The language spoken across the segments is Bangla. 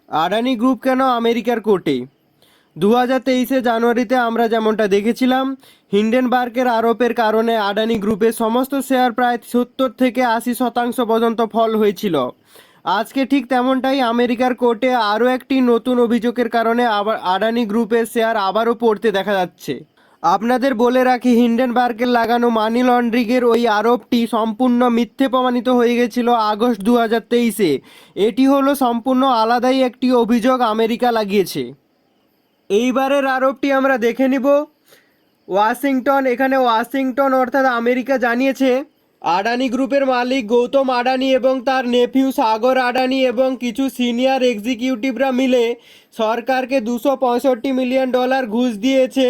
আদানি গ্রুপ কেন আমেরিকার কোর্টে? 2023 জানুয়ারিতে আমরা যেমনটা দেখেছিলাম, হিন্ডেনবার্গের আরোপের কারণে আদানি গ্রুপের সমস্ত শেয়ার প্রায় 70 থেকে 80% পর্যন্ত ফল হয়েছিল। আজকে ঠিক তেমনটাই আমেরিকার কোর্টে আরও একটি নতুন অভিযোগের কারণে আবার আদানি গ্রুপের শেয়ার আবারও পড়তে দেখা যাচ্ছে। আপনাদের বলে রাখি, হিন্ডেনবার্গের লাগানো মানি লন্ড্রিংয়ের ওই আরোপটি সম্পূর্ণ মিথ্যে প্রমাণিত হয়ে গেছিল আগস্ট 2023-এ। এটি হলো সম্পূর্ণ আলাদাই একটি অভিযোগ আমেরিকা লাগিয়েছে। এইবারের আরোপটি আমরা দেখে নিব। ওয়াশিংটন অর্থাৎ আমেরিকা জানিয়েছে আদানি গ্রুপের মালিক গৌতম আদানি এবং তার নেফিউ সাগর আদানি এবং কিছু সিনিয়র এক্সিকিউটিভরা মিলে সরকারকে $265 মিলিয়ন ঘুষ দিয়েছে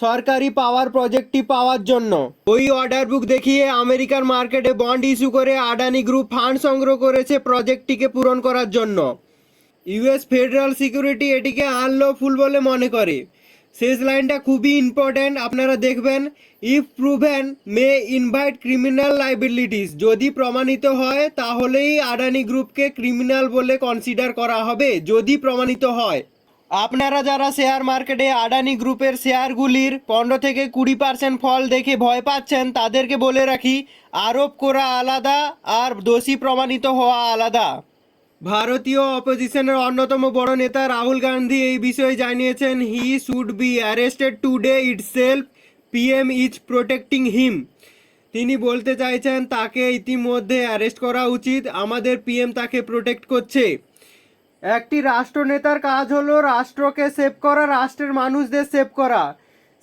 সরকারি পাওয়ার প্রজেক্টটি পাওয়ার জন্য। ওই অর্ডার বুক দেখিয়ে আমেরিকার মার্কেটে বন্ড ইস্যু করে আদানি গ্রুপ ফান্ড সংগ্রহ করেছে প্রজেক্টটিকে পূরণ করার জন্য। ইউএস ফেডারেল সিকিউরিটি এটিকে আনলফুল বলে মনে করে। শেষ লাইনটা খুবই ইম্পর্ট্যান্ট, আপনারা দেখবেন। If proven May invite criminal liabilities. যদি প্রমাণিত হয় তাহলেই আদানি গ্রুপকে ক্রিমিনাল বলে কনসিডার করা হবে, যদি প্রমাণিত হয়। আপনারা যারা শেয়ার মার্কেটে আদানি গ্রুপের শেয়ারগুলির 15 থেকে 20% ফল দেখে ভয় পাচ্ছেন, তাদেরকে বলে রাখি, আরোপ করা আলাদা আর দোষী প্রমাণিত হওয়া আলাদা। ভারতীয় অপোজিশনের অন্যতম বড় নেতা রাহুল গান্ধী এই বিষয়ে জানিয়েছেন, he should be arrested today itself, PM is protecting him. তিনি বলতে চাইছেন তাকে ইতিমধ্যে অ্যারেস্ট করা উচিত, আমাদের পিএম তাকে প্রোটেক্ট করছে। একটি রাষ্ট্রনেতার কাজ হলো রাষ্ট্রকে সেভ করা, রাষ্ট্রের মানুষদের সেভ করা।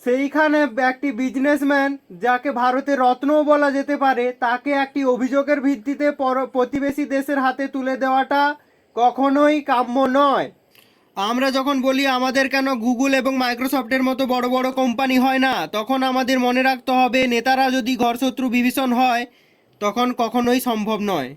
সেইখানে একটি বিজনেসম্যান, যাকে ভারতের রত্নও বলা যেতে পারে, তাকে একটি অভিযোগের ভিত্তিতে প্রতিবেশী দেশের হাতে তুলে দেওয়াটা কখনোই কাম্য নয়। আমরা যখন বলি আমাদের কেন গুগল এবং মাইক্রোসফটের মতো বড় বড় কোম্পানি হয় না, তখন আমাদের মনে রাখতে হবে নেতারা যদি ঘরশত্রু বিভীষণ হয় তখন কখনোই সম্ভব নয়।